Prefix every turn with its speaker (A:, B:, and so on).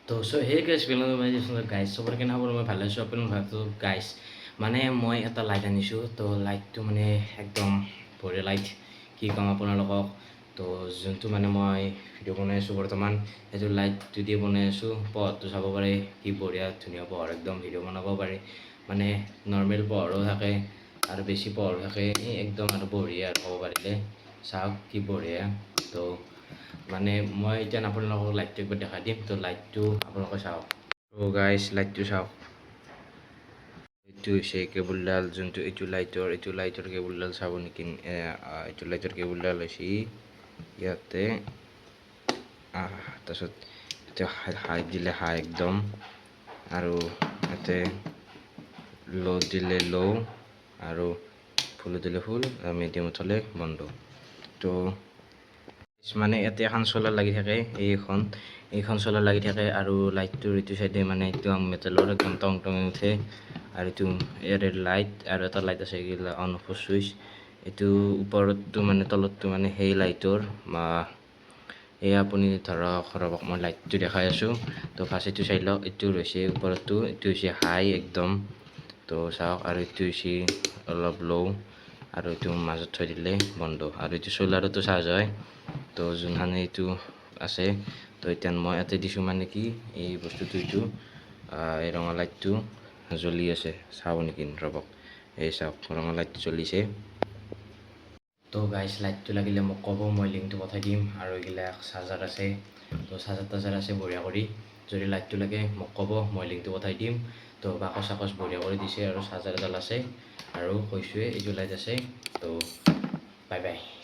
A: তো সেই গাইছ বেলুন গাইছ চবৰ কেনে খবৰ মই ভালে আছোঁ আপুনি ভালটো গাইছ মানে মই এটা লাইট আনিছোঁ তো লাইটটো মানে একদম বঢ়িয়া লাইট কি ক'ম আপোনালোকক তো যোনটো মানে মই ভিডিঅ' বনাই আছোঁ বৰ্তমান সেইটো লাইটটো দি বনাই আছোঁ পোহৰটো চাব পাৰে কি বঢ়িয়া ধুনীয়া পোহৰ একদম ভিডিঅ' বনাব পাৰি মানে নৰ্মেল পোহৰো থাকে আৰু বেছি পোহৰো থাকে একদম আৰু বঢ়িয়া আৰু ক'ব পাৰিলে চাওক কি বঢ়িয়া তো মানে মই এতিয়া আপোনালোকক লাইটটো একবাৰ দেখাই দিম তো লাইটটো আপোনালোকে চাওক তো গাইছ লাইটটো চাওক এইটো হৈছে কেবুলডাল যোনটো এইটো লাইটৰ কেবুলডাল চাব নেকি এইটো লাইটৰ কেবুলডাল হৈছে ইয়াতে তাৰপিছত এতিয়া হাই দিলে হাই একদম আৰু ইয়াতে ল' দিলে ল' আৰু ফুল দিলে ফুল মিডিয়ামত হ'লে বন্ধ তো মানে ইয়াতে এখন চলাৰ লাগি থাকে এইখন চলাৰ লাগি থাকে আৰু লাইটটোৰ এইটো চাইডে মানে এইটো মেটেলৰ একদম টং টং উঠে আৰু এইটো ইয়াৰে লাইট আৰু এটা লাইট আছে এইগিলা অন অফৰ চুইচ এইটো ওপৰতটো মানে তলতটো মানে সেই লাইটৰ এই আপুনি ধৰক ৰ'বক মই লাইটটো দেখাই আছোঁ তো ফাৰ্ষ্ট এইটো চাই লওক এইটো হৈছে ওপৰতটো এইটো হৈছে হাই একদম তো চাওক আৰু এইটো হৈছে অলপ ল' আৰু এইটো মাজত থৈ দিলে বন্ধ আৰু এইটো চলাৰতো চাৰ্জ হয় তো যোনখানে এইটো আছে তো এতিয়া মই ইয়াতে দিছোঁ মানে কি এই বস্তুটো এইটো এই ৰঙা লাইটটো জ্বলি আছে চাব নেকি ৰ'বক এই চাওক ৰঙা লাইটটো জ্বলিছে তো গাইছ লাইটটো লাগিলে মোক ক'ব মই লিংকটো পঠাই দিম আৰু এইগিলা চাৰ্জাৰ আছে তো চাৰ্জাৰ আছে বঢ়িয়া কৰি যদি লাইটটো লাগে মোক ক'ব মই লিংকটো পঠাই দিম তো বাকচ বঢ়িয়া কৰি দিছে আৰু চাৰ্জাৰ এডাল আছে আৰু কৈছোঁৱে এইটো লাইট আছে তো বাই বাই